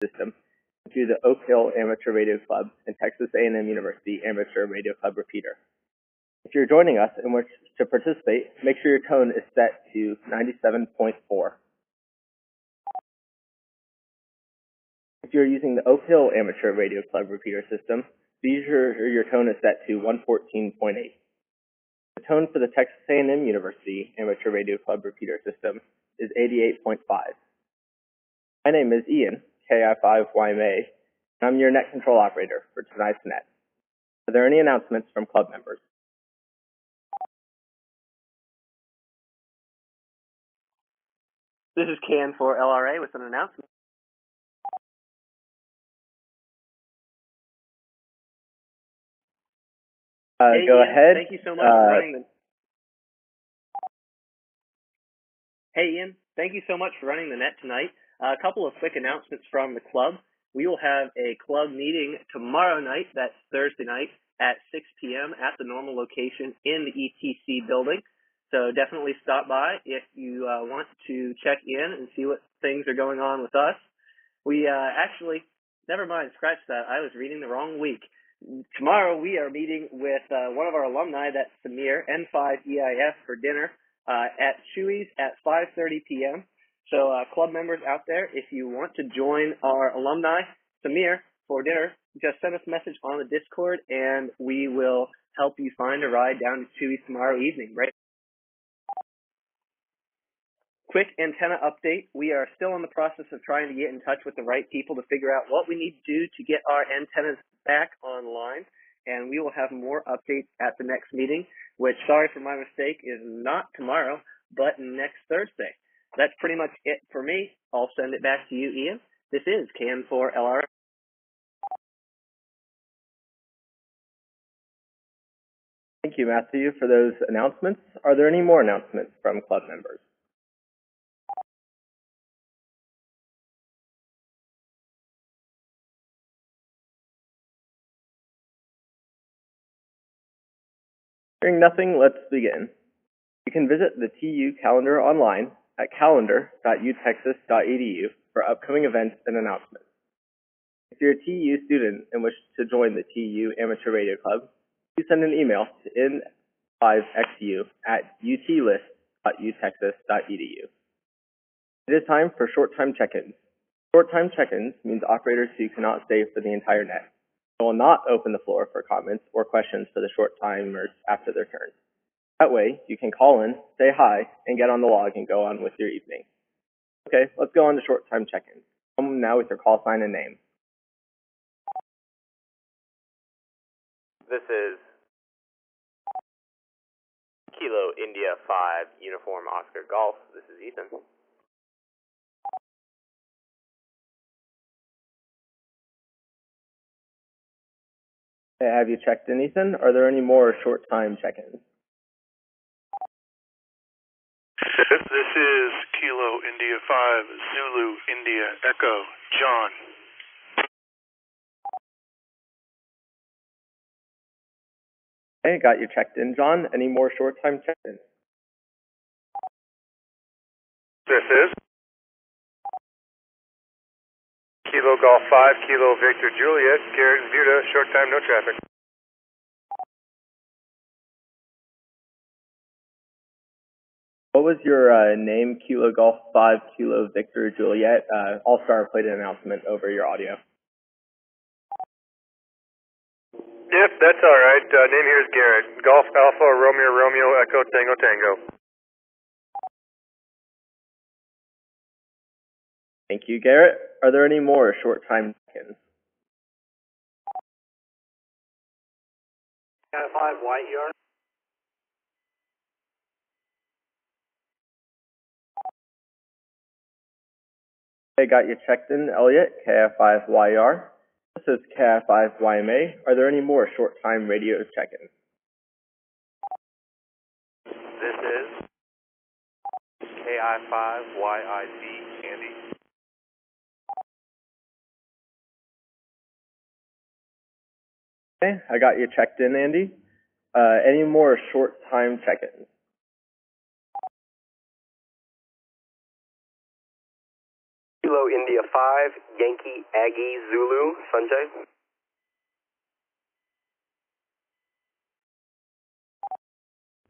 system to the Oak Hill Amateur Radio Club and Texas A&M University Amateur Radio Club repeater. If you're joining us and wish to participate, make sure your tone is set to 97.4. If you're using the Oak Hill Amateur Radio Club repeater system, be sure your tone is set to 114.8. The tone for the Texas A&M University Amateur Radio Club repeater system is 88.5. My name is Ian, KI5YMA, and I'm your net control operator for tonight's net. Are there any announcements from club members? This is Can for LRA with an announcement. Hey, go Ian, ahead. Thank you so much for running the... Hey, Ian. Thank you so much for running the net tonight. A couple of quick announcements from the club. We will have a club meeting tomorrow night, that's Thursday night, at 6 p.m. at the normal location in the ETC building. So definitely stop by if you want to check in and see what things are going on with us. We actually, never mind, scratch that. I was reading the wrong week. Tomorrow we are meeting with one of our alumni, that's Samir, N5EIF, for dinner at Chewy's at 5:30 p.m. So club members out there, if you want to join our alumni, Samir, for dinner, just send us a message on the Discord and we will help you find a ride down to Chewy's tomorrow evening, right? Quick antenna update. We are still in the process of trying to get in touch with the right people to figure out what we need to do to get our antennas back online, and we will have more updates at the next meeting, which, sorry for my mistake, is not tomorrow, but next Thursday. That's pretty much it for me. I'll send it back to you, Ian. This is Can for LRA. Thank you, Matthew, for those announcements. Are there any more announcements from club members? Hearing nothing, let's begin. You can visit the TU calendar online at calendar.utexas.edu for upcoming events and announcements. If you're a TU student and wish to join the TU Amateur Radio Club, please send an email to n5xu@utlist.utexas.edu. It is time for short-time check-ins. Short-time check-ins means operators who cannot stay for the entire net. I will not open the floor for comments or questions for the short-timers after their turn. That way, you can call in, say hi, and get on the log and go on with your evening. Okay, let's go on to short-time check-ins. Come now with your call sign and name. This is Kilo India 5 Uniform Oscar Golf. This is Ethan. Have you checked in, Ethan? Are there any more short-time check-ins? This is Kilo India 5 Zulu India Echo John. Okay, got you checked in, John. Any more short-time check-ins? This is Kilo Golf 5 Kilo Victor Juliet Garrett Buda, short time, no traffic. What was your name? Kilo Golf 5 Kilo Victor Juliet. All-Star played an announcement over your audio. Yep, that's all right. Name here is Garrett. Golf Alpha Romeo Romeo Echo Tango Tango. Thank you, Garrett. Are there any more short-time check-ins? 5 YER. Okay, got you checked in, Elliot, KF5YR. This is KF5YMA. Are there any more short-time radio check-ins? This is KI5YIZ Andy. Okay, I got you checked in, Andy. Any more short-time check-ins? Kilo India 5, Yankee Aggie Zulu, Sanjay.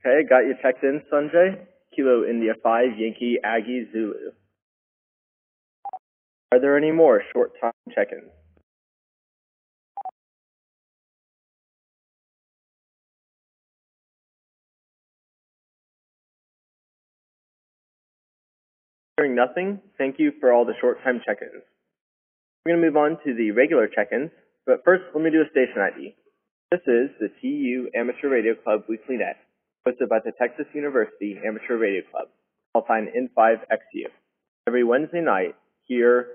Okay, got you checked in, Sanjay. Kilo India 5, Yankee Aggie Zulu. Are there any more short time check-ins? Hearing nothing, thank you for all the short time check-ins. We're going to move on to the regular check-ins, but first let me do a station ID. This is the TU Amateur Radio Club Weekly Net, hosted by the Texas University Amateur Radio Club, call sign N5XU. Every Wednesday night here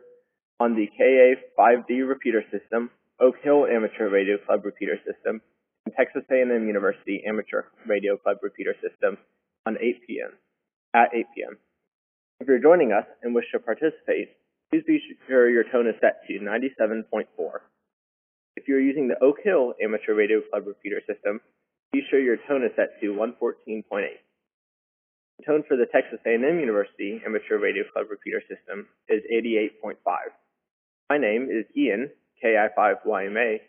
on the KA5D repeater system, Oak Hill Amateur Radio Club repeater system, and Texas A&M University Amateur Radio Club repeater system on 8 p.m. at 8 p.m. If you're joining us and wish to participate, please be sure your tone is set to 97.4. If you're using the Oak Hill Amateur Radio Club repeater system, be sure your tone is set to 114.8. The tone for the Texas A&M University Amateur Radio Club repeater system is 88.5. My name is Ian, KI5YMA,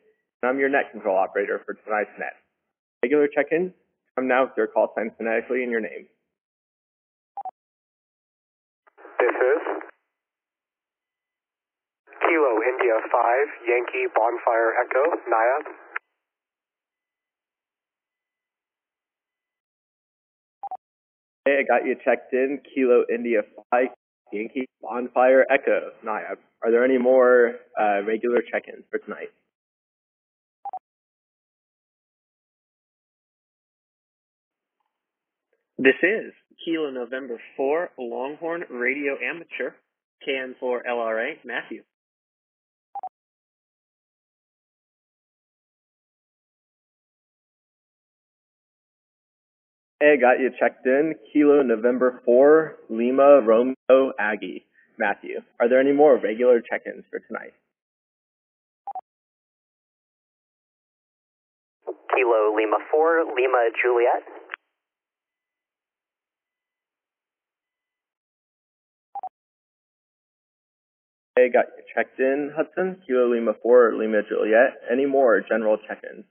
and I'm your net control operator for tonight's net. Regular check-ins come now with your call sign phonetically and your name. This is Kilo India 5, Yankee Bonfire Echo, Naya. Hey, I got you checked in. Kilo India 5, Yankee Bonfire Echo, Naya. Are there any more regular check-ins for tonight? This is Kilo November 4 Longhorn Radio Amateur, KN4 LRA, Matthew. Hey, got you checked in. Kilo November 4 Lima Romeo Aggie, Matthew. Are there any more regular check-ins for tonight? Kilo Lima 4, Lima Juliet. Hey, got you checked in, Hudson. Kilo Lima 4, Lima Juliet. Any more general check-ins?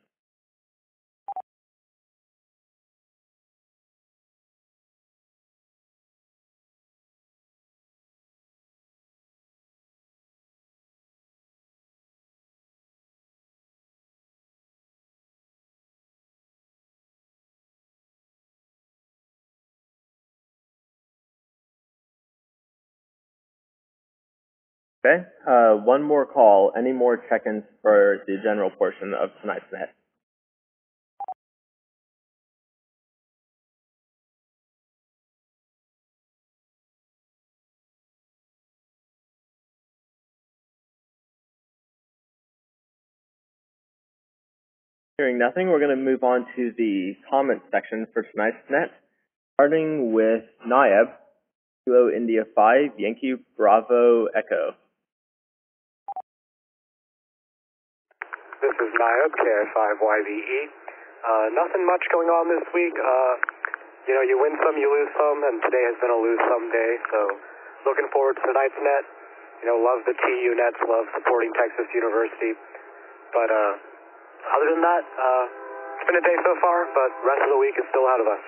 Okay, one more call. Any more check-ins for the general portion of tonight's net? Hearing nothing, we're going to move on to the comment section for tonight's net, starting with Nayab, Kilo India 5, Yankee Bravo Echo. This is Nayab, KI5YVE. Nothing much going on this week. You win some, you lose some, and today has been a lose some day, so looking forward to tonight's net. Love the TU nets, love supporting Texas University. But other than that, it's been a day so far, but rest of the week is still out of us.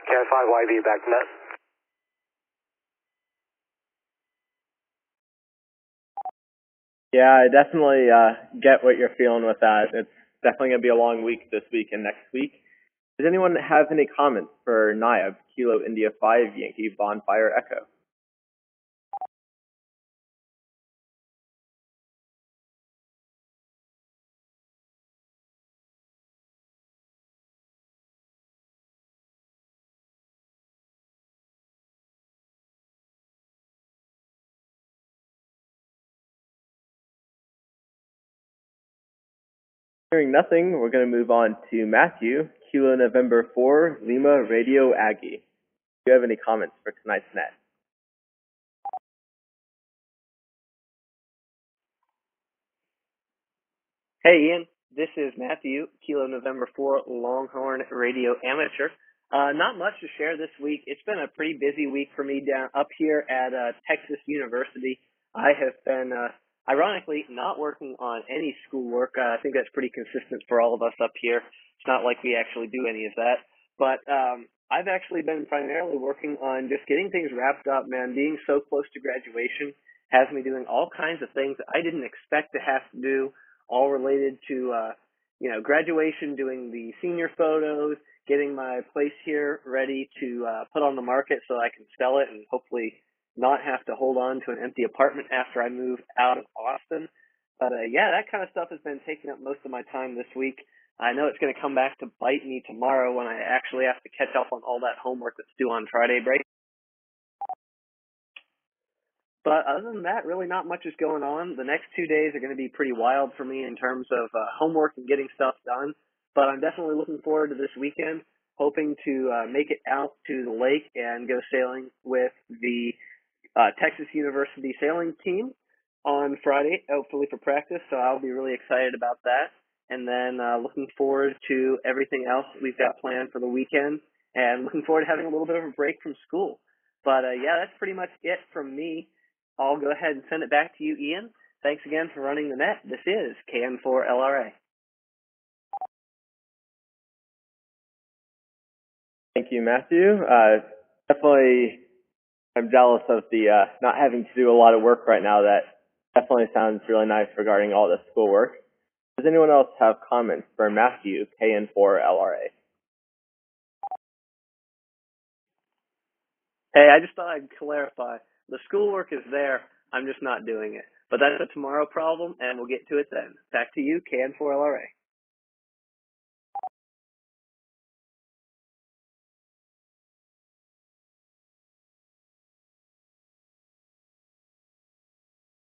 KI5YV back to net. Yeah, I definitely get what you're feeling with that. It's definitely going to be a long week this week and next week. Does anyone have any comments for Nayab, Kilo India 5, Yankee Bonfire Echo? Hearing nothing, we're going to move on to Matthew, Kilo November 4, Lima Radio Aggie. Do you have any comments for tonight's net? Hey, Ian. This is Matthew, Kilo November 4 Longhorn Radio Amateur. Not much to share this week. It's been a pretty busy week for me down up here at Texas University. I have been, ironically, not working on any schoolwork. I think that's pretty consistent for all of us up here. It's not like we actually do any of that. But I've actually been primarily working on just getting things wrapped up, man. Being so close to graduation has me doing all kinds of things that I didn't expect to have to do, all related to, graduation, doing the senior photos, getting my place here ready to put on the market so I can sell it and hopefully not have to hold on to an empty apartment after I move out of Austin. But yeah, that kind of stuff has been taking up most of my time this week. I know it's going to come back to bite me tomorrow when I actually have to catch up on all that homework that's due on Friday break. But other than that, really not much is going on. The next 2 days are going to be pretty wild for me in terms of homework and getting stuff done. But I'm definitely looking forward to this weekend, hoping to make it out to the lake and go sailing with the Texas University sailing team on Friday, hopefully for practice. So I'll be really excited about that. And then looking forward to everything else that we've got planned for the weekend, and looking forward to having a little bit of a break from school. But yeah, that's pretty much it from me. I'll go ahead and send it back to you, Ian. Thanks again for running the net. This is KN4LRA. Thank you, Matthew. Definitely, I'm jealous of the not having to do a lot of work right now. That definitely sounds really nice regarding all the schoolwork. Does anyone else have comments for Matthew, KN4LRA? Hey, I just thought I'd clarify. The schoolwork is there. I'm just not doing it. But that's a tomorrow problem, and we'll get to it then. Back to you, KN4LRA.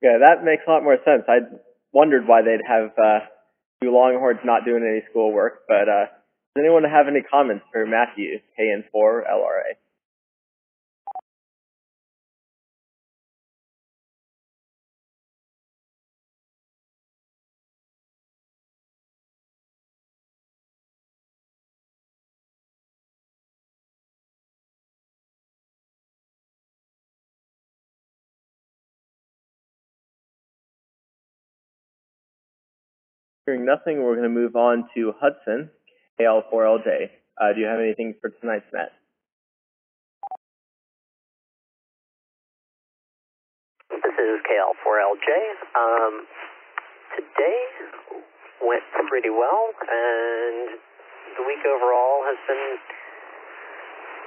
Yeah, that makes a lot more sense. I wondered why they'd have two Longhorns not doing any schoolwork, but does anyone have any comments for Matthew, KN4LRA? Hearing nothing, we're going to move on to Hudson, KL4LJ. Do you have anything for tonight's net? This is KL4LJ. Today went pretty well, and the week overall has been,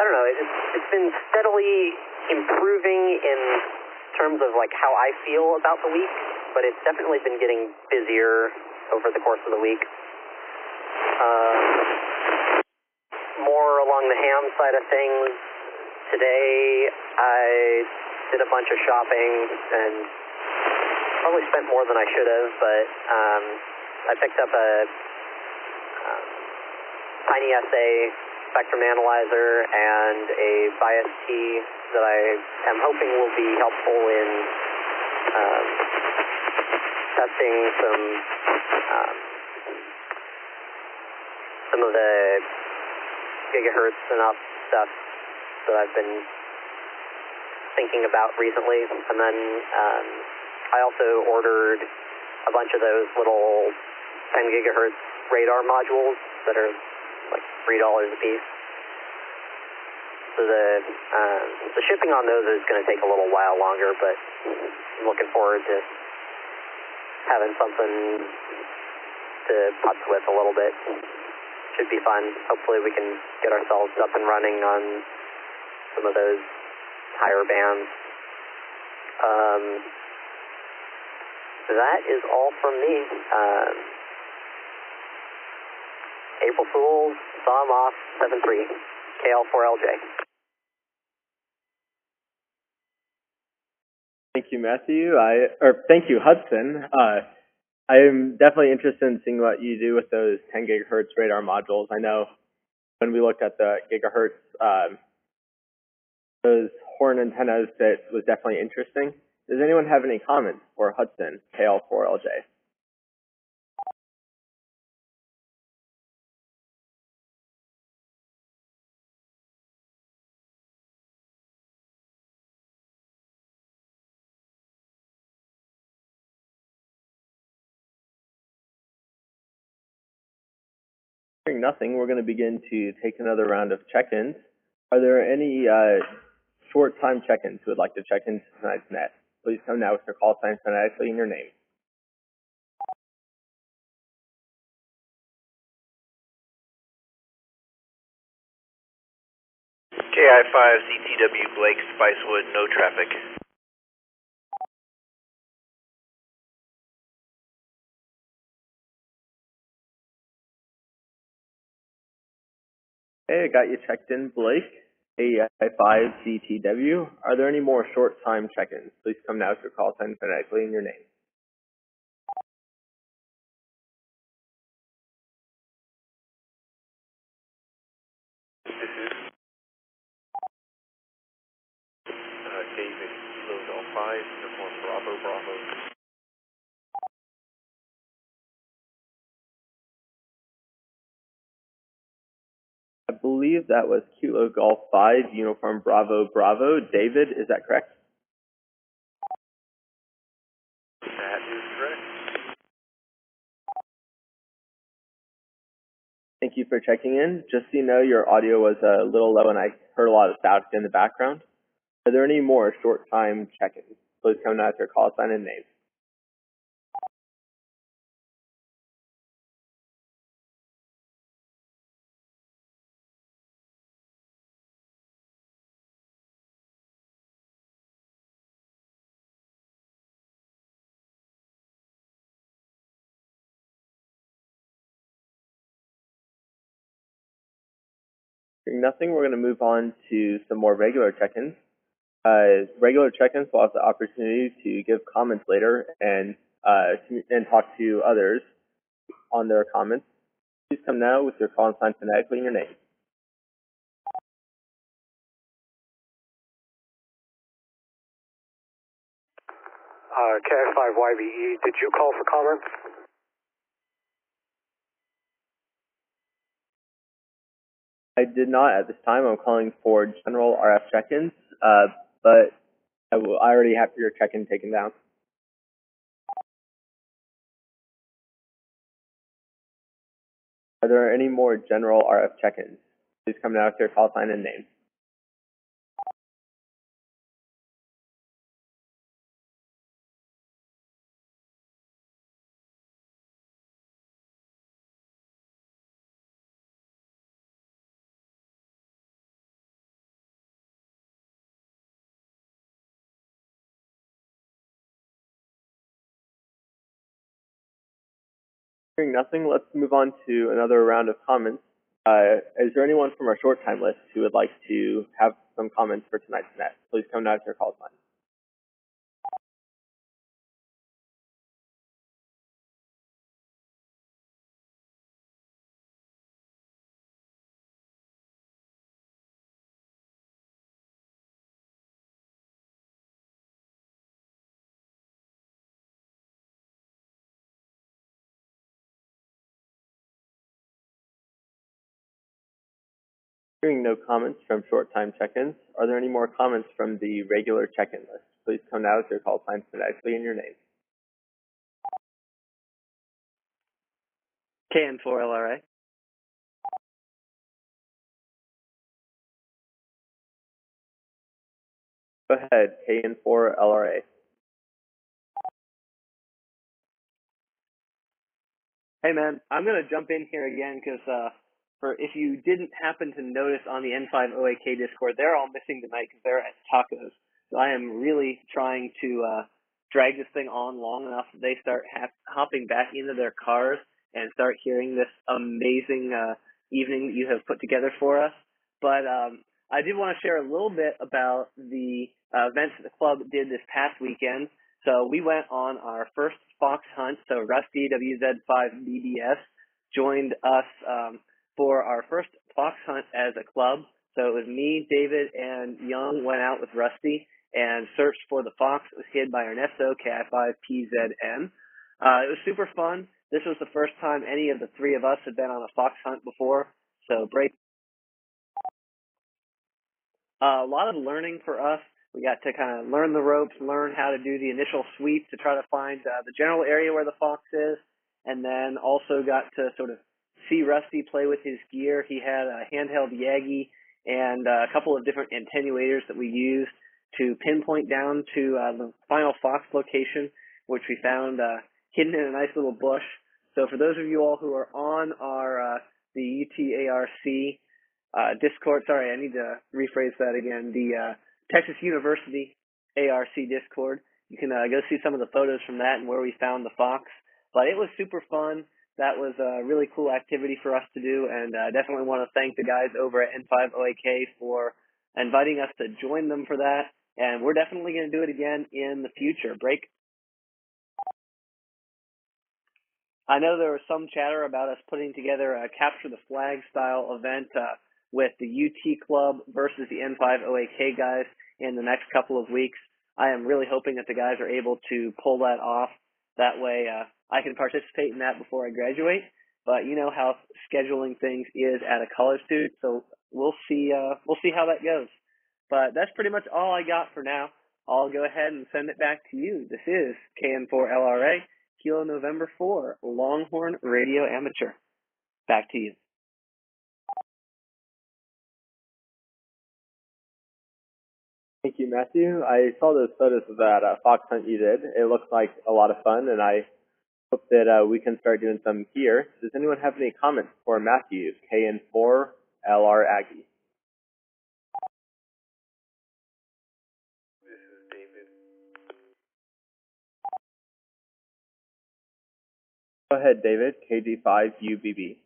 I don't know, it's been steadily improving in terms of like how I feel about the week, but it's definitely been getting busier over the course of the week. More along the ham side of things. Today I did a bunch of shopping and probably spent more than I should have, but I picked up a Tiny SA spectrum analyzer and a bias T that I am hoping will be helpful in testing some of the gigahertz and up stuff that I've been thinking about recently. And then I also ordered a bunch of those little 10 gigahertz radar modules that are like $3 a piece. So the shipping on those is going to take a little while longer, but I'm looking forward to having something to putz with a little bit. Should be fun. Hopefully we can get ourselves up and running on some of those higher bands. That is all from me. April Fools, saw 'em off, 7-3, KL4LJ. Thank you, Matthew. Thank you, Hudson. I am definitely interested in seeing what you do with those 10 gigahertz radar modules. I know when we looked at the gigahertz, those horn antennas, that was definitely interesting. Does anyone have any comments for Hudson, KL4LJ? Hearing nothing, we're going to begin to take another round of check-ins. Are there any short time check-ins who would like to check into tonight's net? Please come now with your call sign phonetically and your name. KI-5 CTW Blake Spicewood, no traffic. Hey, I got you checked in, Blake. AI5 CTW. Are there any more short time check-ins? Please come now with your call sign phonetically and your name. David, Kilo Golf 5, Uniform Bravo Bravo. I believe that was Kilo Golf 5, Uniform Bravo Bravo. David, is that correct? That is correct. Thank you for checking in. Just so you know, your audio was a little low and I heard a lot of static in the background. Are there any more short time check-ins? Please come now with your call sign and name. Hearing nothing, we're going to move on to some more regular check-ins. Regular check-ins will have the opportunity to give comments later and talk to others on their comments. Please come now with your call sign phonetically and your name. KI5YVE, did you call for comments? I did not at this time. I'm calling for general RF check-ins, but I already have your check-in taken down. Are there any more general RF check-ins? Please come now with your call sign and name. Hearing nothing, let's move on to another round of comments. Is there anyone from our short time list who would like to have some comments for tonight's net? Please come now with your call sign. Hearing no comments from short time check-ins, are there any more comments from the regular check-in list? Please come now with your call sign phonetically and your name. KN4LRA. Go ahead, KN4LRA. Hey man, I'm gonna jump in here again because for if you didn't happen to notice on the N5OAK Discord, they're all missing tonight because they're at tacos. So I am really trying to drag this thing on long enough that they start hopping back into their cars and start hearing this amazing evening that you have put together for us. But I did want to share a little bit about the events that the club did this past weekend. So we went on our first fox hunt. So Rusty WZ5BBS joined us for our first fox hunt as a club. So it was me, David, and Young went out with Rusty and searched for the fox that was hid by Ernesto KI5PZN. It was super fun. This was the first time any of the three of us had been on a fox hunt before. So a lot of learning for us. We got to kind of learn the ropes, learn how to do the initial sweep to try to find the general area where the fox is, and then also got to sort of see Rusty play with his gear. He had a handheld Yagi and a couple of different attenuators that we used to pinpoint down to the final Fox location, which we found hidden in a nice little bush. So for those of you all who are on our the UTARC Discord, sorry, I need to rephrase that again, the Texas University ARC Discord, you can go see some of the photos from that and where we found the Fox. But it was super fun. That was a really cool activity for us to do, and I definitely want to thank the guys over at N5OAK for inviting us to join them for that, and we're definitely going to do it again in the future. Break. I know there was some chatter about us putting together a Capture the Flag style event with the UT Club versus the N5OAK guys in the next couple of weeks. I am really hoping that the guys are able to pull that off. That way I can participate in that before I graduate. But you know how scheduling things is at a college student, so we'll see how that goes. But that's pretty much all I got for now. I'll go ahead and send it back to you. This is KN4LRA, Kilo November 4, Longhorn Radio Amateur. Back to you. Thank you, Matthew. I saw those photos of that fox hunt you did. It looked like a lot of fun, and I hope that we can start doing some here. Does anyone have any comments for Matthew, KN4LR Aggie? This is David. Go ahead, David, KG5UBB.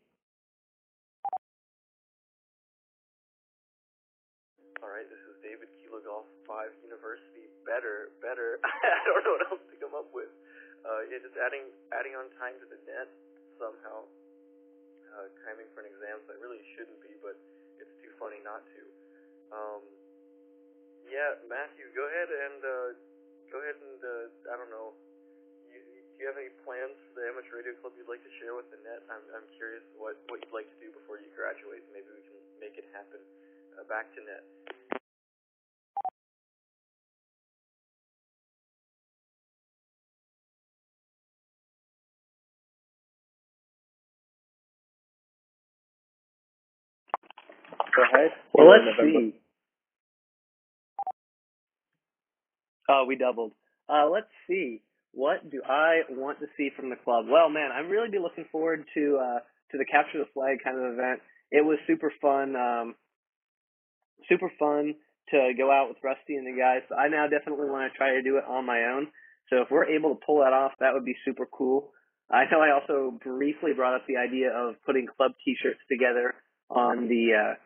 Alright, this is David, Kilo Golf 5 University. Better. I don't know what else to come up with. Yeah, just adding on time to the net somehow. Cramming for an exam, so I really shouldn't be, but it's too funny not to. Yeah, Matthew, go ahead and I don't know. Do you have any plans for the Amateur Radio Club you'd like to share with the net? I'm curious what you'd like to do before you graduate. Maybe we can make it happen. Back to net. Go ahead. Well, let's see. Oh, we doubled. Let's see. What do I want to see from the club? Well, man, I'm really be looking forward to the Capture the Flag kind of event. It was super fun. Super fun to go out with Rusty and the guys. So I now definitely want to try to do it on my own. So if we're able to pull that off, that would be super cool. I know I also briefly brought up the idea of putting club T-shirts together on the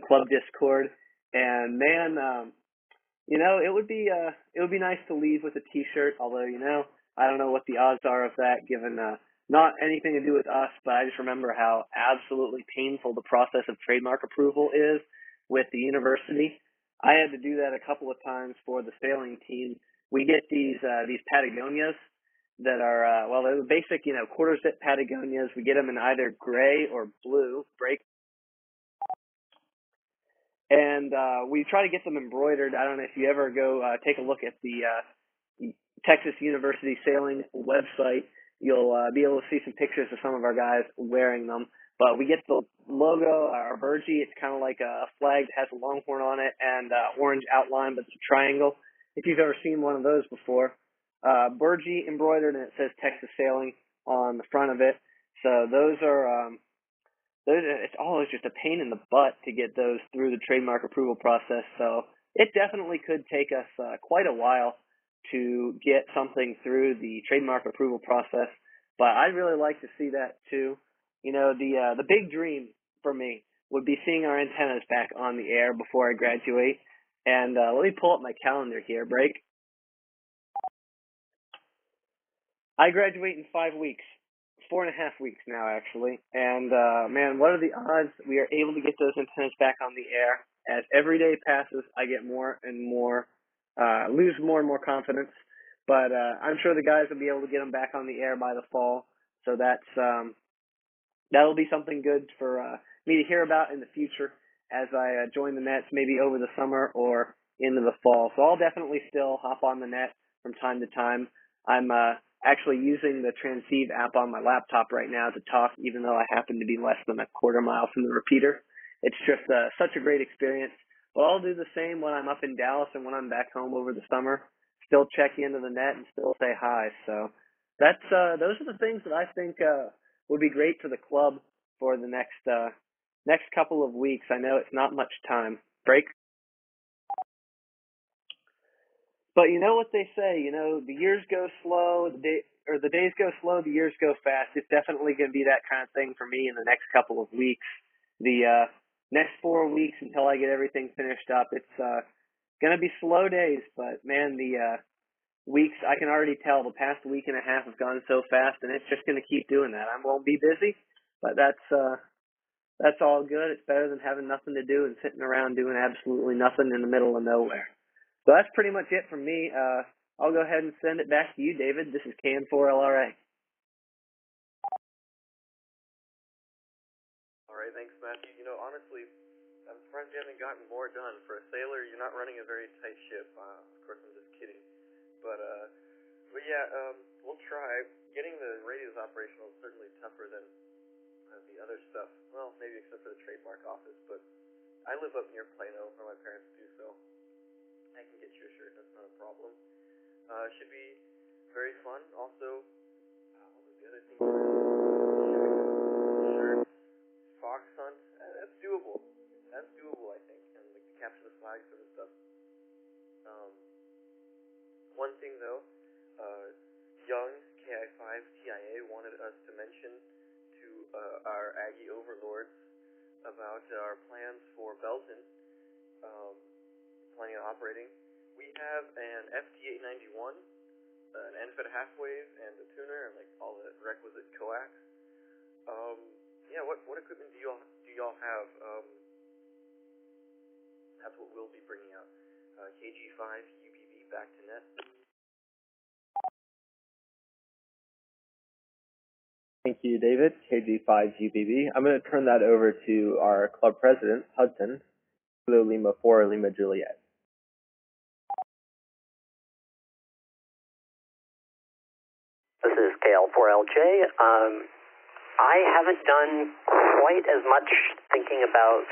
club Discord, and man, you know, it would be nice to leave with a T-shirt. Although, you know, I don't know what the odds are of that, given not anything to do with us, but I just remember how absolutely painful the process of trademark approval is with the university. I had to do that a couple of times for the sailing team. We get these Patagonias that are well, they're basic, you know, quarter zip Patagonias. We get them in either gray or blue. And we try to get them embroidered. I don't know if you ever go take a look at the Texas University Sailing website. You'll be able to see some pictures of some of our guys wearing them. But we get the logo, our Burgee. It's kind of like a flag that has a longhorn on it and orange outline, but it's a triangle. If you've ever seen one of those before. Burgee embroidered, and it says Texas Sailing on the front of it. So those are... it's always just a pain in the butt to get those through the trademark approval process. So it definitely could take us quite a while to get something through the trademark approval process. But I'd really like to see that too. You know, the big dream for me would be seeing our antennas back on the air before I graduate. And let me pull up my calendar here. Break. I graduate in 5 weeks. 4.5 weeks now, actually. And, man, what are the odds we are able to get those antennas back on the air? As every day passes, I get more and more, lose more and more confidence. But, I'm sure the guys will be able to get them back on the air by the fall. So that'll be something good for, me to hear about in the future as I join the nets, maybe over the summer or into the fall. So I'll definitely still hop on the net from time to time. I'm actually using the Transceive app on my laptop right now to talk, even though I happen to be less than a quarter mile from the repeater. It's just such a great experience. But I'll do the same when I'm up in Dallas and when I'm back home over the summer. Still check into the net and still say hi. So that's those are the things that I think would be great for the club for the next couple of weeks. I know it's not much time. Break. But you know what they say, the years go slow, the days go slow, the years go fast. It's definitely going to be that kind of thing for me in the next couple of weeks. The next 4 weeks until I get everything finished up, it's going to be slow days, but man, the weeks, I can already tell the past week and a half have gone so fast, and it's just going to keep doing that. I won't be busy, but that's all good. It's better than having nothing to do and sitting around doing absolutely nothing in the middle of nowhere. So that's pretty much it from me. I'll go ahead and send it back to you, David. This is KN4LRA. All right, thanks, Matthew. Honestly, I'm surprised you haven't gotten more done. For a sailor, you're not running a very tight ship. Of course, I'm just kidding. But yeah, we'll try. Getting the radios operational is certainly tougher than the other stuff. Well, maybe except for the trademark office. But I live up near Plano, where my parents do, so I can get you a shirt. That's not a problem. Should be very fun. Also, what was the other thing? Shirts, fox hunt. That's doable. That's doable, I think. And like to capture the flag sort of stuff. One thing though, young KI5 TIA wanted us to mention to our Aggie overlords about our plans for Belton. Planning on operating. We have an FT891, an NFED half wave, and a tuner, and like all the requisite coax. Yeah, what equipment do y'all have? That's what we'll be bringing out. KG5 UPV back to net. Thank you, David. KG5 UPV. I'm going to turn that over to our club president, Hudson, Kilo Lima 4 Lima Juliet. This is KL4LJ. I haven't done quite as much thinking about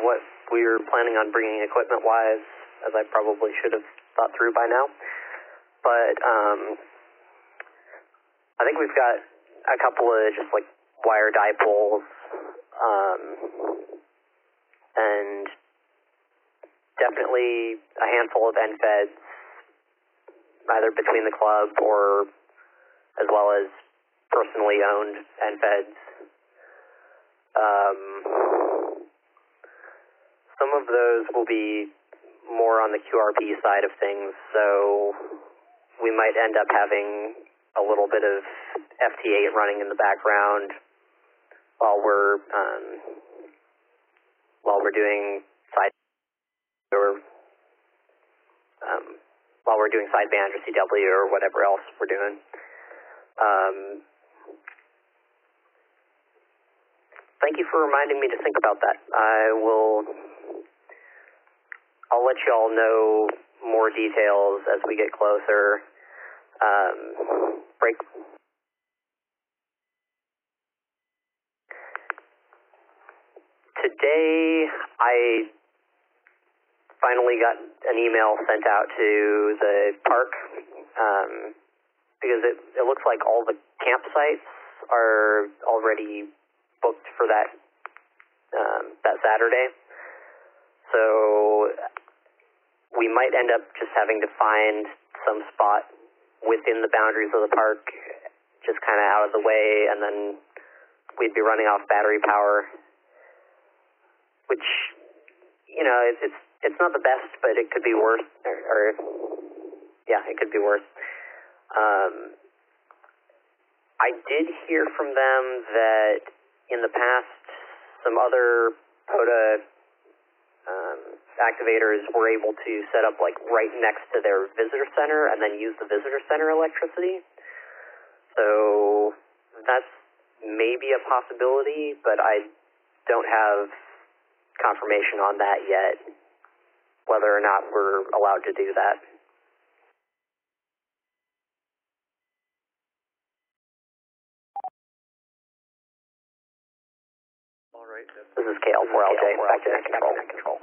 what we're planning on bringing equipment-wise as I probably should have thought through by now. But I think we've got a couple of just like wire dipoles and definitely a handful of NFEDs, either between the club or as well as personally owned NFEDs. Some of those will be more on the QRP side of things, so we might end up having a little bit of FT8 running in the background while we're doing side or while we're doing sideband or CW or whatever else we're doing. Thank you for reminding me to think about that. I'll let you all know more details as we get closer. Break. Today, I finally got an email sent out to the park because it looks like all the campsites are already booked for that Saturday. So we might end up just having to find some spot within the boundaries of the park, just kind of out of the way, and then we'd be running off battery power, which, it's not the best, but it could be worse, it could be worse. I did hear from them that in the past, some other POTA activators were able to set up like right next to their visitor center and then use the visitor center electricity. So that's maybe a possibility, but I don't have confirmation on that yet, whether or not we're allowed to do that. Alright, that's... This is KL4LJ, back to net control.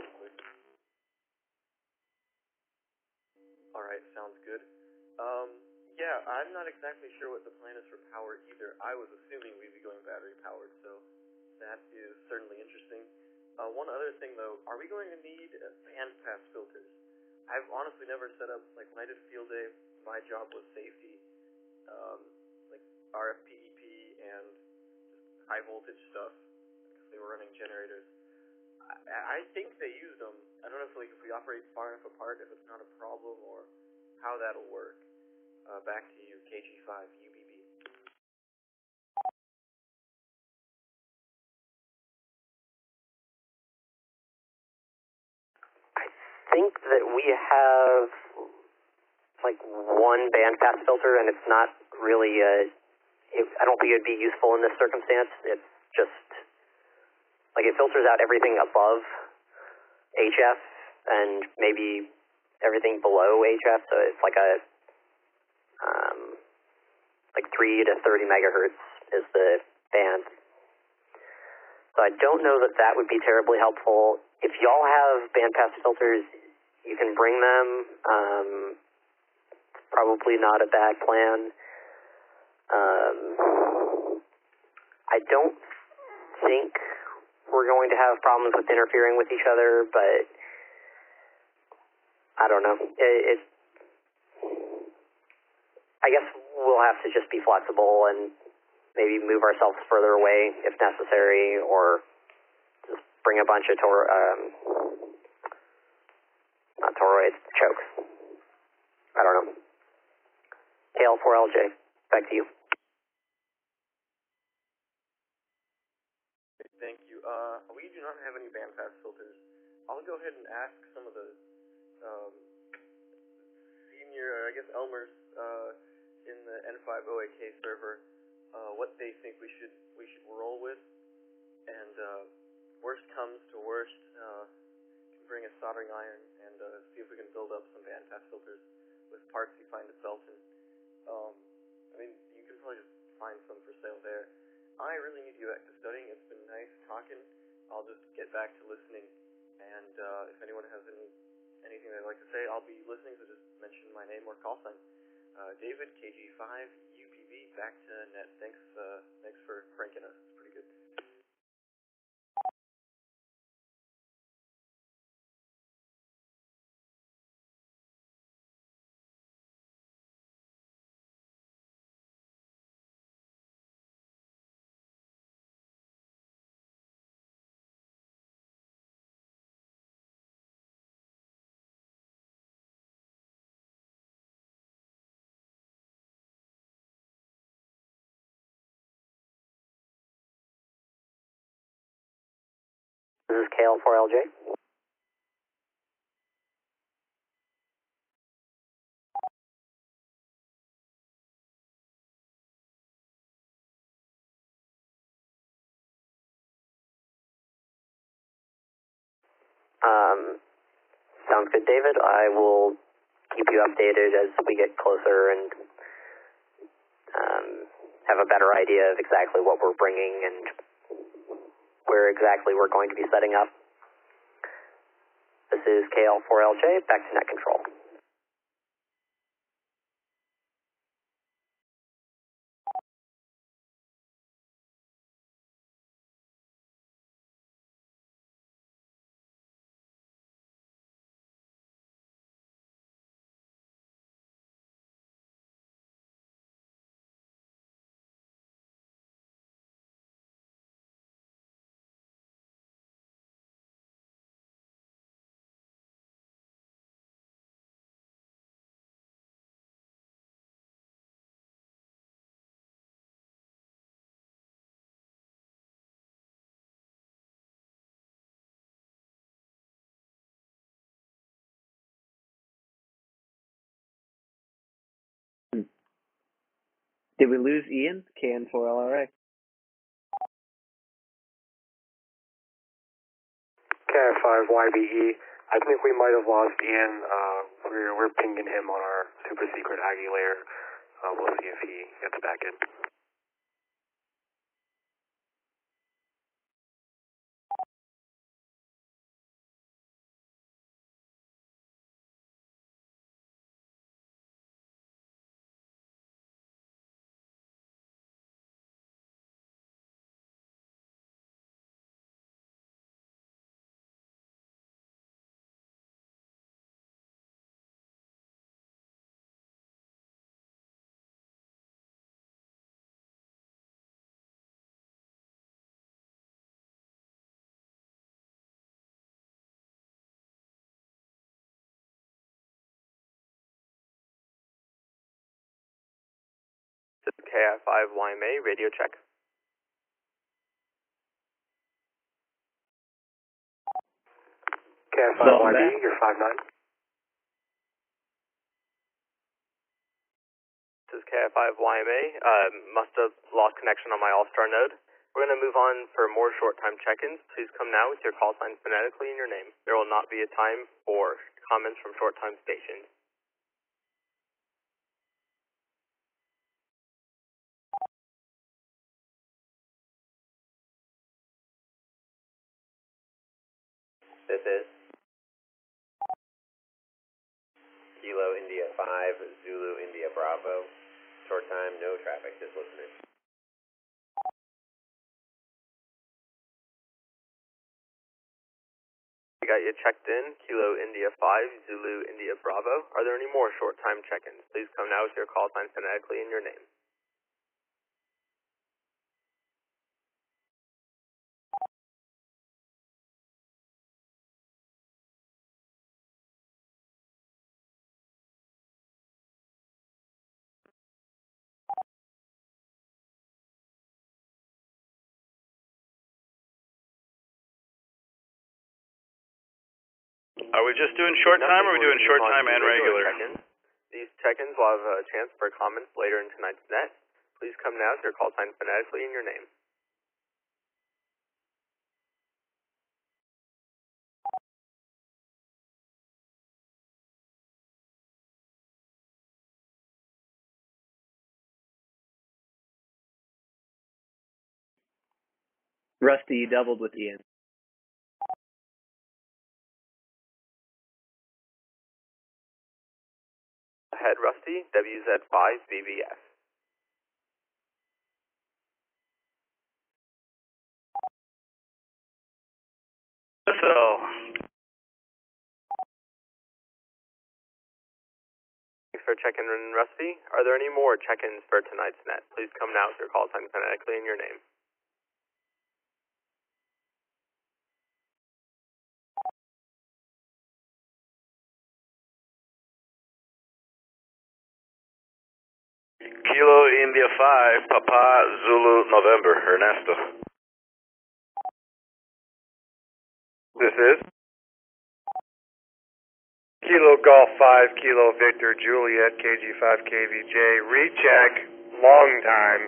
Alright, sounds good. Yeah, I'm not exactly sure what the plan is for power either. I was assuming we'd be going battery powered, so that is certainly interesting. One other thing though, are we going to need bandpass filters? I've honestly never set up, like when I did field day, my job was safety, like RFPEP and just high voltage stuff, because they were running generators. I think they use them. I don't know if we operate far enough apart, if it's not a problem, or how that'll work. Back to you, KG5 UBB. I think that we have like one bandpass filter, and it's not really I don't think it would be useful in this circumstance. It's just like it filters out everything above HF and maybe everything below HF, so it's like a like 3 to 30 megahertz is the band. So I don't know that that would be terribly helpful. If y'all have bandpass filters, you can bring them. Probably not a bad plan. I don't think we're going to have problems with interfering with each other, but I don't know. I guess we'll have to just be flexible and maybe move ourselves further away if necessary, or just bring a bunch of not toroids, chokes. I don't know. KL4LJ, back to you. Thank you. We do not have any bandpass filters. I'll go ahead and ask some of the senior, I guess, Elmers in the N5OAK server what they think we should roll with. And worst comes to worst, can bring a soldering iron and see if we can build up some bandpass filters with parts you find at Belton. I mean, you can probably just find some for sale there. I really need to get back to studying. It's been nice talking. I'll just get back to listening. And if anyone has anything they'd like to say, I'll be listening, so just mention my name or call sign. David, KG5, UPV, back to net. Thanks for pranking us. It's pretty good. This is KL4LJ. Sounds good, David. I will keep you updated as we get closer and have a better idea of exactly what we're bringing and where exactly we're going to be setting up. This is KL4LJ, back to net control. Did we lose Ian? KN4LRA. KF5YBE. I think we might have lost Ian. We're pinging him on our super secret Aggie layer. We'll see if he gets back in. KI5YMA, radio check. KI5YB, you're 5-9. This is KI5YMA. Must have lost connection on my All-Star node. We're going to move on for more short-time check-ins. Please come now with your call sign phonetically and your name. There will not be a time for comments from short-time stations. This is Kilo India 5, Zulu India Bravo. Short time, no traffic, just listening. We got you checked in, Kilo India 5, Zulu India Bravo. Are there any more short-time check-ins? Please come now with your call sign phonetically and your name. Are we just doing short time, or are we doing short time and regular? These check-ins will have a chance for comments later in tonight's net. Please come now with your call sign phonetically and your name. Rusty, you doubled with Ian. Ahead, Rusty, WZ5BBS. Thanks for checking in, Rusty. Are there any more check-ins for tonight's net? Please come now with your call sign phonetically and your name. Kilo India 5, Papa Zulu November, Ernesto. This is Kilo Golf 5, Kilo Victor Juliet, KG5 KVJ, recheck, long time.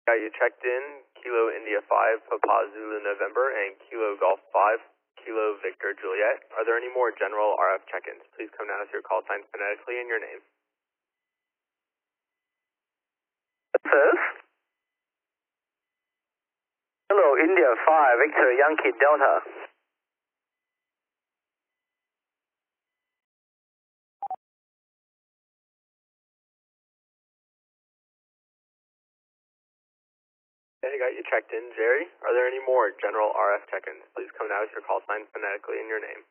Got you checked in, Kilo India 5, Papa Zulu November, and Kilo Golf 5, Kilo Victor Juliet. Are there any more general RF check-ins? Please come down with your call sign phonetically and your name. This is Hello, India 5, Victor Yankee Delta. Okay, got you checked in, Jerry. Are there any more general RF check-ins? Please come now with your call sign phonetically and your name.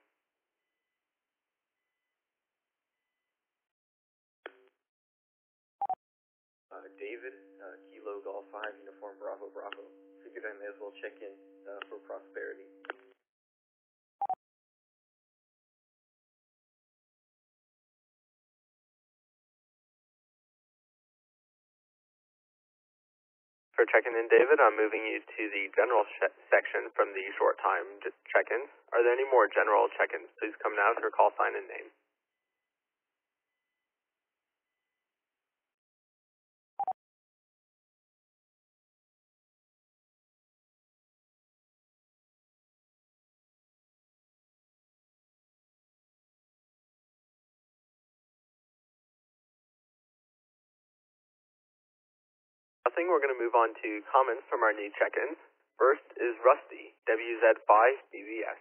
David, Kilo Golf 5, Uniform Bravo Bravo. Figured I may as well check in for prosperity. For checking in, David, I'm moving you to the general section from the short time check-ins. Are there any more general check-ins? Please come now with your call sign and name. Nothing. We're going to move on to comments from our new check-ins. First is Rusty, WZ5BBS.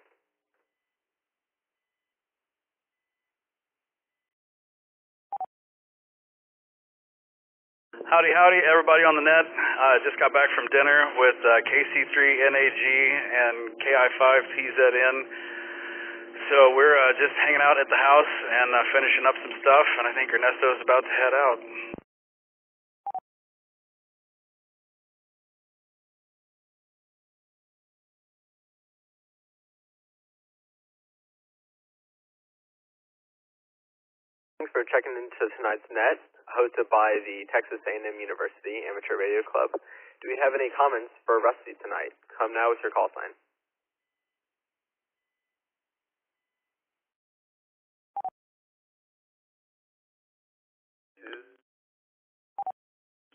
Howdy, everybody on the net. Just got back from dinner with KC3NAG and KI5PZN. So we're just hanging out at the house and finishing up some stuff, and I think Ernesto's about to head out. Thanks for checking into tonight's net, hosted by the Texas A&M University Amateur Radio Club. Do we have any comments for Rusty tonight? Come now with your call sign.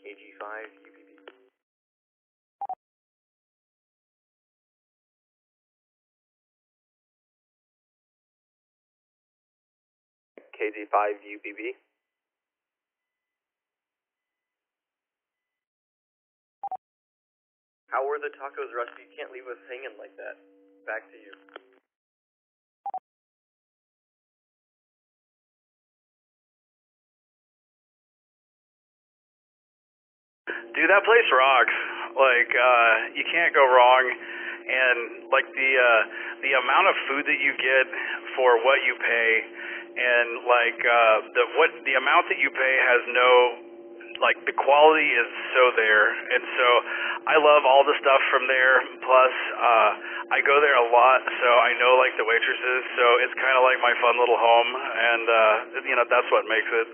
KG5 UBB. KG5 UBB. How were the tacos, Rusty? You can't leave us hanging like that. Back to you. Dude, that place rocks. Like, you can't go wrong. And like the amount of food that you get for what you pay, and like the amount that you pay has no, like, the quality is so there. And so I love all the stuff from there. Plus, I go there a lot, so I know like the waitresses. So it's kind of like my fun little home, and you know, that's what makes it.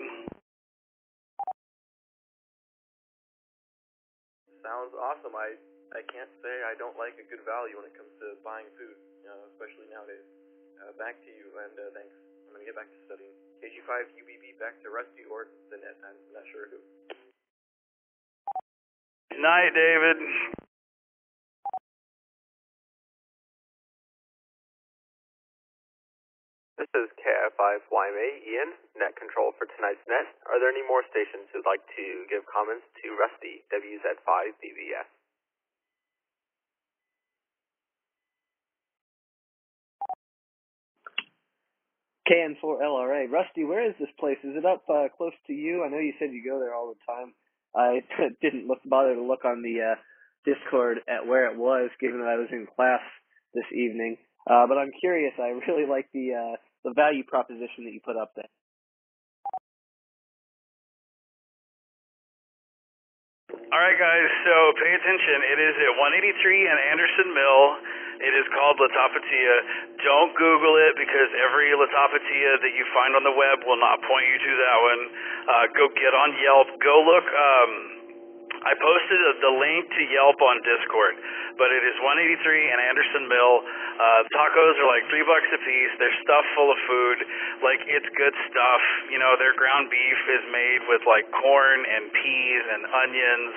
Sounds awesome. I can't say I don't like a good value when it comes to buying food, especially nowadays. Back to you, and thanks. I'm going to get back to studying. KG5 UBB back to Rusty or the net. I'm not sure who. Night, David. This is KI5YMA, Ian, net control for tonight's net. Are there any more stations who'd like to give comments to Rusty, WZ5BBS? KN4LRA. Rusty, where is this place? Is it up close to you? I know you said you go there all the time. I didn't bother to look on the Discord at where it was, given that I was in class this evening. But I'm curious. I really like the value proposition that you put up there. All right, guys, so pay attention. It is at 183 and Anderson Mill. It is called La Tapatia. Don't Google it, because every La Tapatia that you find on the web will not point you to that one. Go get on Yelp. Go look. I posted the link to Yelp on Discord, but it is 183 and Anderson Mill. Tacos are like $3 a piece. They're stuffed full of food. Like, it's good stuff. You know, their ground beef is made with like corn and peas and onions.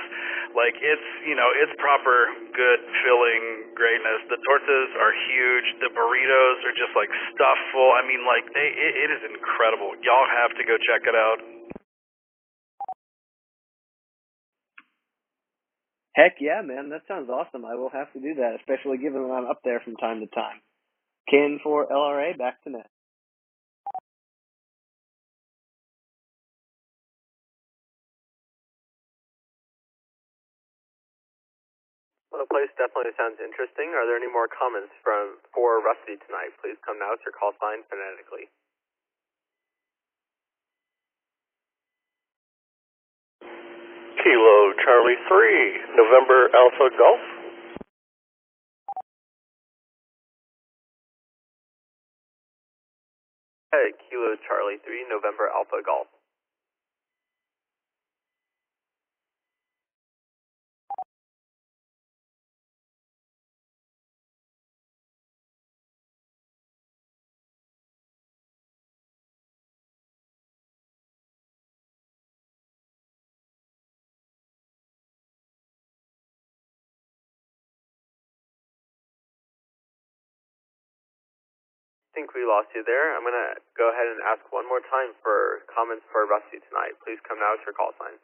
Like, it's, you know, it's proper good filling greatness. The tortas are huge. The burritos are just like stuffed full. I mean, like, it is incredible. Y'all have to go check it out. Heck yeah, man. That sounds awesome. I will have to do that, especially given that I'm up there from time to time. KN4LRA, back to net. Well, the place definitely sounds interesting. Are there any more comments for Rusty tonight? Please come now with your call sign phonetically. Kilo Charlie 3, November Alpha Golf. Hey, Kilo Charlie 3, November Alpha Golf. I think we lost you there. I'm going to go ahead and ask one more time for comments for Rusty tonight. Please come now with your call sign.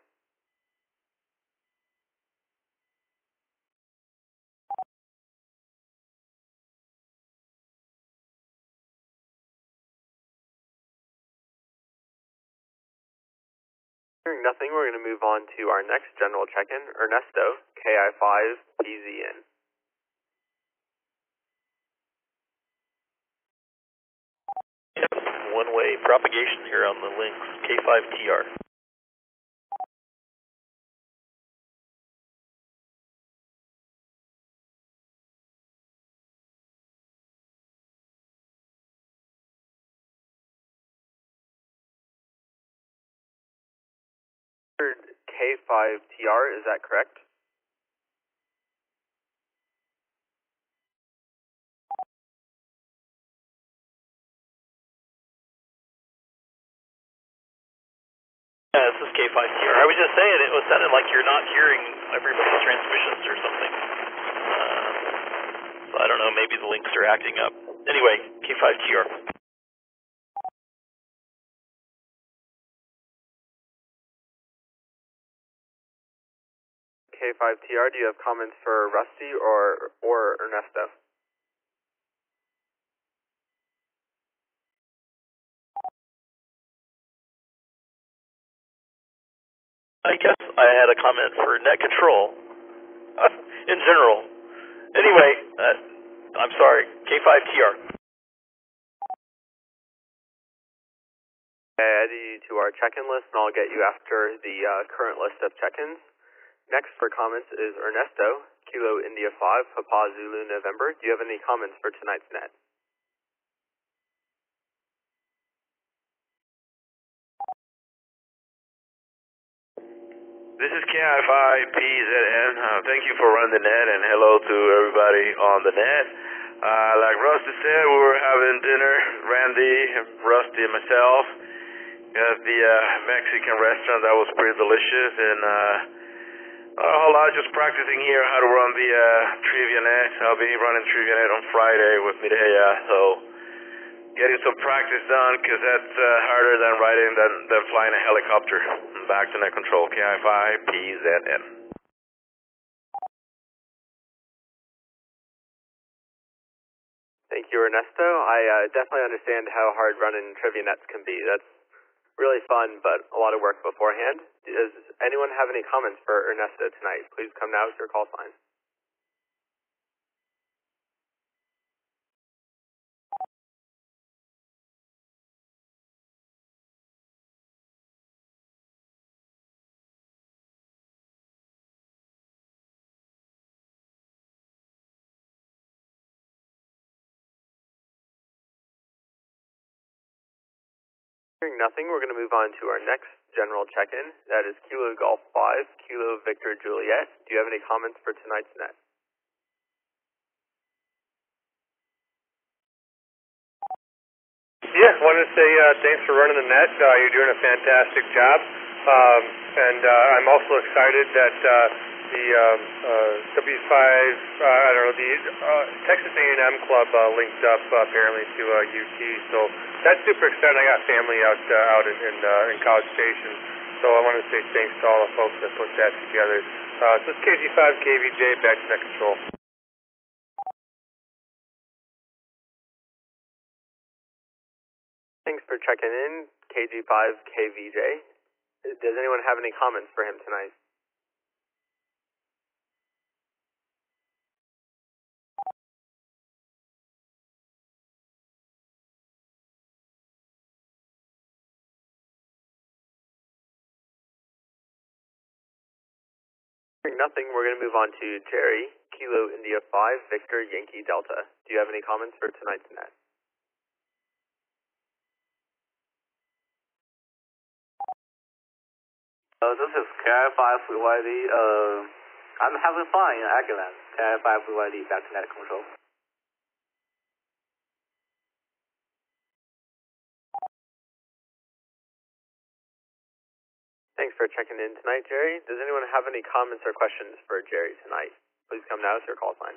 Hearing nothing, we're going to move on to our next general check-in, Ernesto, KI5PZN. One-way propagation here on the links, K5TR. K5TR, is that correct? Yeah, this is K5TR. I was just saying it was sounded like you're not hearing everybody's transmissions or something. So I don't know, maybe the links are acting up. Anyway, K5TR. K5TR, do you have comments for Rusty or Ernesto? I guess I had a comment for net control in general. Anyway, I'm sorry, K5TR. Add you to our check-in list, and I'll get you after the current list of check-ins. Next for comments is Ernesto, Kilo India 5, Papa Zulu November. Do you have any comments for tonight's net? This is KI5PZN. Thank you for running the net, and hello to everybody on the net. Like Rusty said, we were having dinner, Randy, Rusty, and myself, at the Mexican restaurant. That was pretty delicious, and a whole lot just practicing here how to run the Trivia Net. I'll be running Trivia Net on Friday with Mireya, so getting some practice done, because that's harder than flying a helicopter. Back to net control, KI5PZN. Thank you, Ernesto. I definitely understand how hard running trivia nets can be. That's really fun, but a lot of work beforehand. Does anyone have any comments for Ernesto tonight? Please come now with your call sign. Hearing nothing, we're going to move on to our next general check-in. That is Kilo Golf 5, Kilo Victor Juliet. Do you have any comments for tonight's net? Yeah, wanted to say thanks for running the net. You're doing a fantastic job. And I'm also excited that the W5, the Texas A&M Club linked up apparently to UT. So that's super exciting. I got family out in College Station. So I want to say thanks to all the folks that put that together. So it's KG5, KVJ, back to net control. Thanks for checking in, KG5 KVJ. Does anyone have any comments for him tonight? Hearing nothing, we're going to move on to Jerry, Kilo India 5, Victor Yankee Delta. Do you have any comments for tonight's net? This is KI5YD. I'm having fun in Aguiland. KI5YD, back to net control. Thanks for checking in tonight, Jerry. Does anyone have any comments or questions for Jerry tonight? Please come now with your call sign.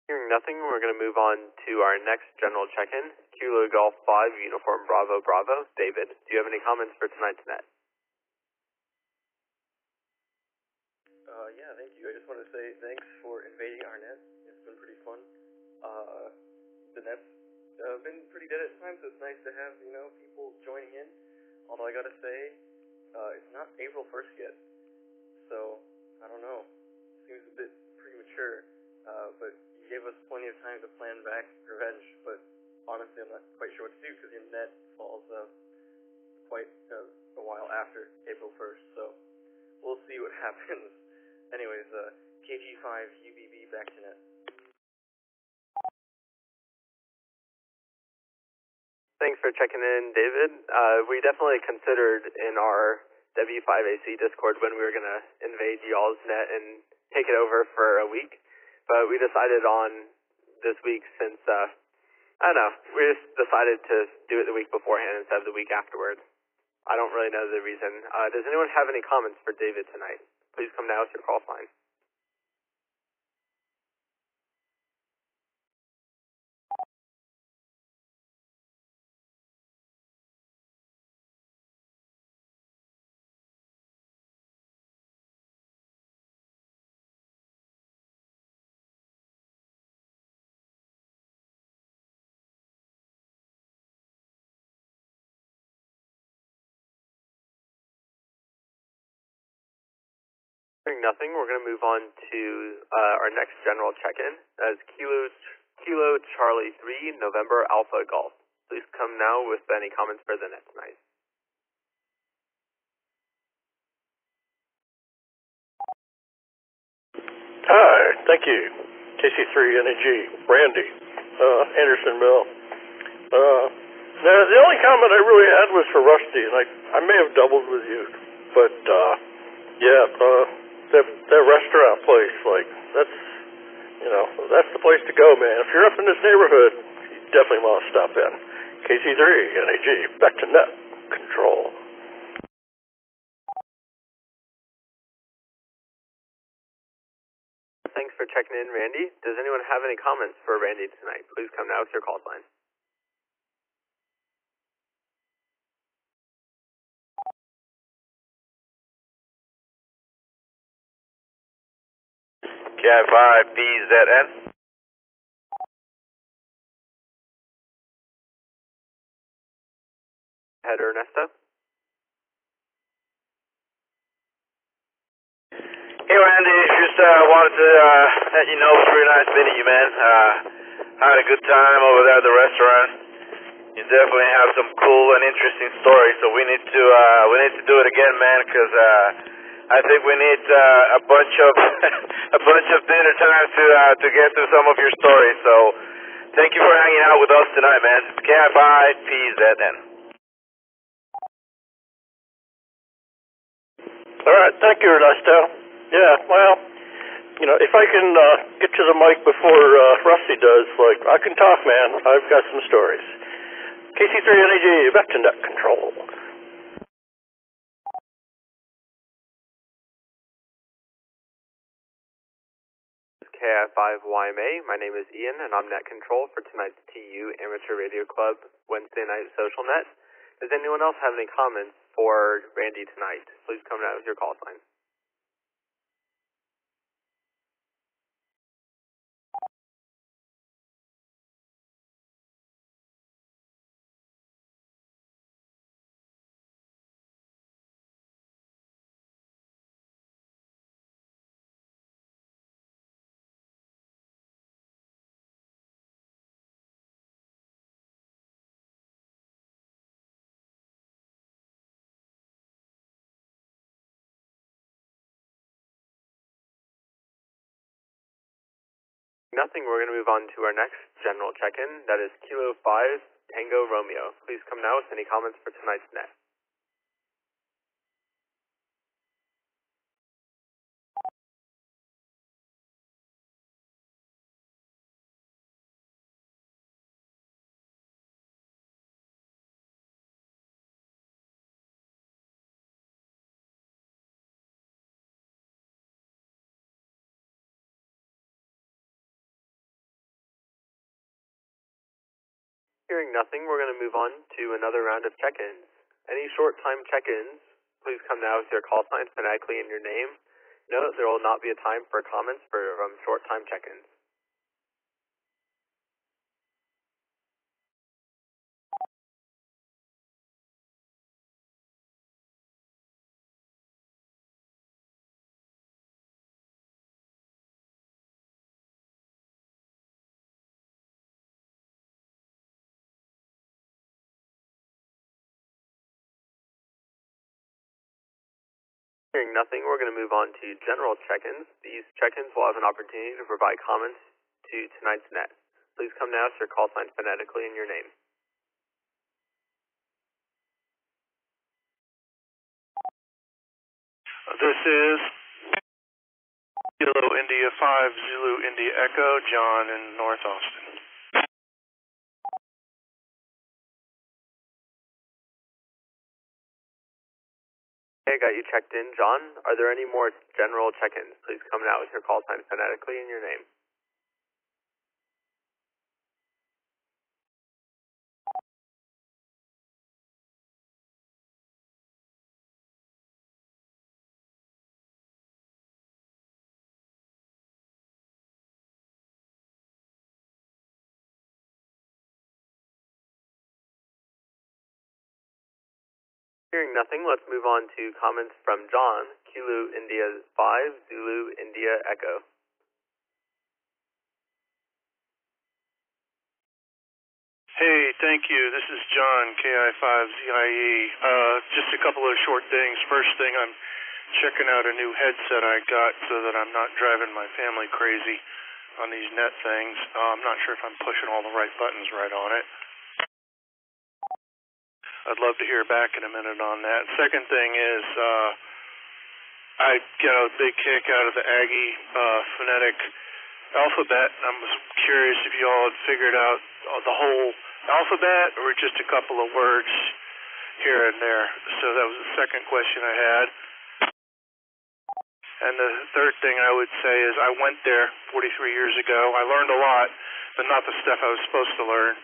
Hearing nothing, we're going to move on to our next general check-in. Kilo Golf 5, Uniform Bravo Bravo. David, do you have any comments for tonight's net? Yeah, thank you. I just want to say thanks for invading our net. It's been pretty fun. The net's been pretty dead at times, so it's nice to have, people joining in. Although I gotta say, it's not April 1st yet. So, I don't know. Seems a bit premature. But you gave us plenty of time trying to plan back revenge, but honestly I'm not quite sure what to do because your net falls quite a while after April 1st, so we'll see what happens. Anyways, KG5 UBB back to net. Thanks for checking in, David. We definitely considered in our W5AC Discord when we were going to invade y'all's net and take it over for a week, but we decided on this week since, I don't know, we just decided to do it the week beforehand instead of the week afterwards. I don't really know the reason. Does anyone have any comments for David tonight? Please come now with your call sign. Hearing nothing, we're going to move on to our next general check-in as Kilo Charlie 3 November Alpha Golf. Please come now with any comments for the net tonight. Hi, thank you. KC3 NAG, Randy, Andersonville. Now, the only comment I really had was for Rusty, and I may have doubled with you, but yeah, that restaurant place, that's the place to go, man. If you're up in this neighborhood, you definitely want to stop in. KC3 NAG, back to net control. Thanks for checking in, Randy. Does anyone have any comments for Randy tonight? Please come now with your call sign. KI5BZN. Head Ernesto. Hey Randy, just wanted to let you know it was really nice meeting you, man. I had a good time over there at the restaurant. You definitely have some cool and interesting stories, so we need to do it again, man, because I think we need a bunch of a bunch of dinner time to get through some of your stories. So thank you for hanging out with us tonight, man. KI5PZN. All right, thank you, Ernesto. Yeah, well, if I can get to the mic before Rusty does, I can talk, man. I've got some stories. KC3 NAG, back to net control. KI5YMA, my name is Ian, and I'm net control for tonight's TU Amateur Radio Club Wednesday night social net. Does anyone else have any comments for Randy tonight? Please come out with your call sign. Nothing, we're going to move on to our next general check-in. That is Kilo 5 Tango Romeo. Please come now with any comments for tonight's net. Hearing nothing, we're going to move on to another round of check-ins. Any short-time check-ins, please come now with your call sign phonetically in your name. Note there will not be a time for comments from short-time check-ins. Hearing nothing, we're going to move on to general check-ins. These check-ins will have an opportunity to provide comments to tonight's net. Please come now with your call sign phonetically and your name. This is Kilo India 5, Zulu India Echo, John in North Austin. Okay, got you checked in, John. Are there any more general check-ins? Please come now with your call sign phonetically and your name. Hearing nothing, let's move on to comments from John, Kilo India 5, Zulu India Echo. Hey, thank you. This is John, KI5ZIE. Just a couple of short things. First thing, I'm checking out a new headset I got so that I'm not driving my family crazy on these net things. I'm not sure if I'm pushing all the right buttons right on it. I'd love to hear back in a minute on that. Second thing is, I get a big kick out of the Aggie phonetic alphabet. I was curious if you all had figured out the whole alphabet or just a couple of words here and there. So that was the second question I had. And the third thing I would say is I went there 43 years ago. I learned a lot, but not the stuff I was supposed to learn.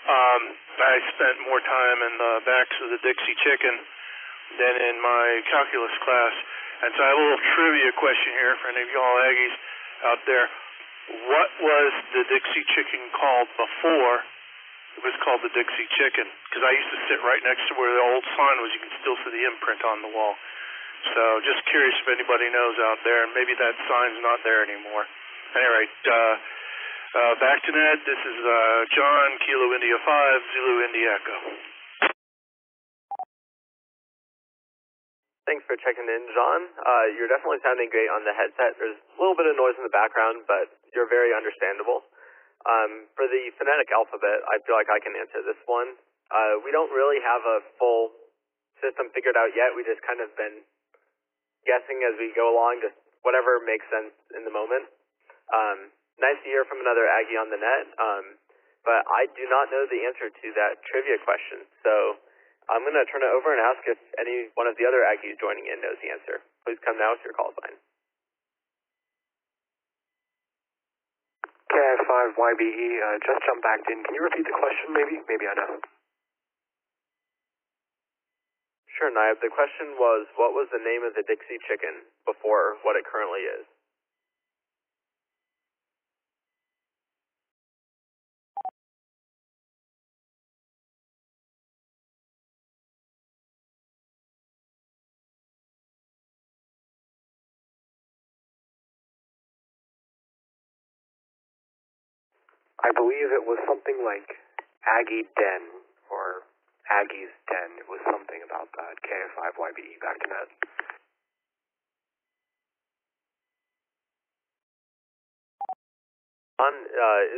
I spent more time in the backs of the Dixie Chicken than in my calculus class. And so I have a little trivia question here for any of y'all Aggies out there. What was the Dixie Chicken called before it was called the Dixie Chicken? Because I used to sit right next to where the old sign was. You can still see the imprint on the wall. So just curious if anybody knows out there, and maybe that sign's not there anymore. Anyway, back to net. This is John, Kilo India 5, Zulu India Echo. Thanks for checking in, John. You're definitely sounding great on the headset. There's a little bit of noise in the background, but you're very understandable. For the phonetic alphabet, I feel like I can answer this one. We don't really have a full system figured out yet. We just kind of been guessing as we go along, just whatever makes sense in the moment. Nice to hear from another Aggie on the net, but I do not know the answer to that trivia question, so I'm going to turn it over and ask if any one of the other Aggies joining in knows the answer. Please come now with your call sign. KI5YBE, just jumped back in. Can you repeat the question, maybe? Maybe I know. Sure, Naib. The question was, what was the name of the Dixie Chicken before what it currently is? I believe it was something like Aggie Den or Aggie's Den. It was something about that. KI5YBE, back to net.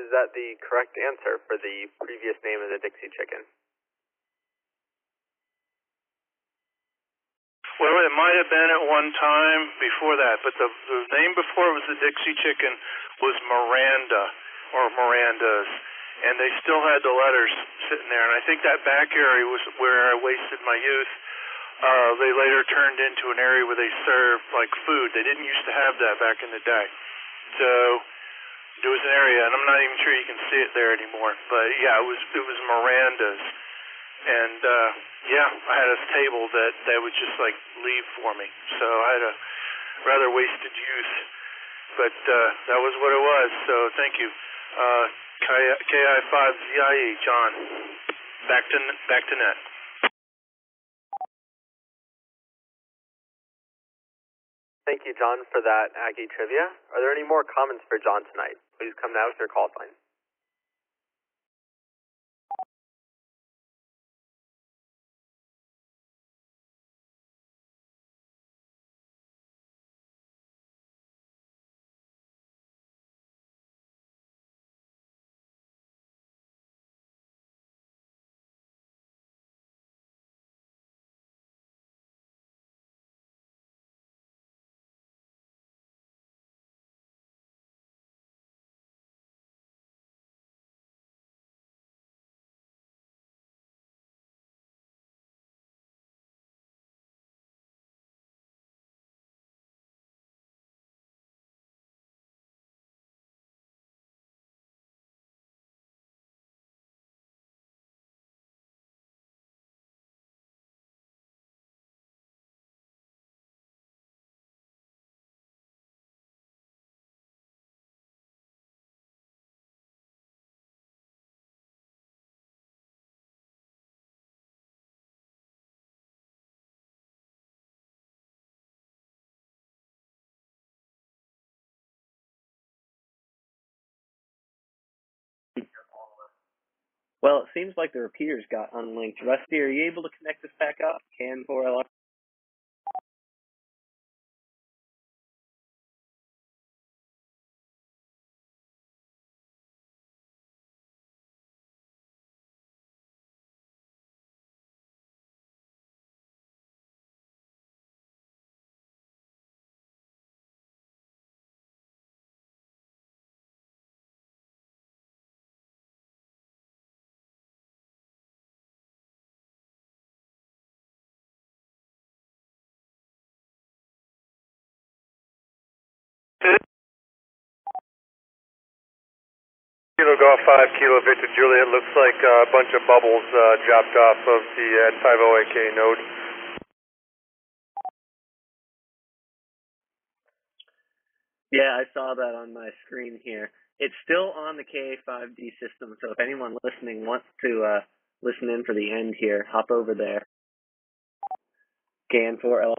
Is that the correct answer for the previous name of the Dixie Chicken? Well, it might have been at one time before that, but the name before it was the Dixie Chicken was Miranda. Or Miranda's, and they still had the letters sitting there, and I think that back area was where I wasted my youth. They later turned into an area where they served like food. They didn't used to have that back in the day. So there was an area, and I'm not even sure you can see it there anymore, but yeah, it was Miranda's. And yeah, I had a table that they would just like leave for me. So I had a rather wasted youth, but that was what it was, so thank you. KI5ZIE, John. Back to net. Thank you, John, for that Aggie trivia. Are there any more comments for John tonight? Please come now with your call sign. Well, it seems like the repeaters got unlinked. Rusty, are you able to connect this back up? KN4LR? Kilo Golf 5, Kilo Victor Juliet, looks like a bunch of bubbles dropped off of the 50AK node. Yeah, I saw that on my screen here. It's still on the KA5D system, so if anyone listening wants to listen in for the end here, hop over there. KN4LR.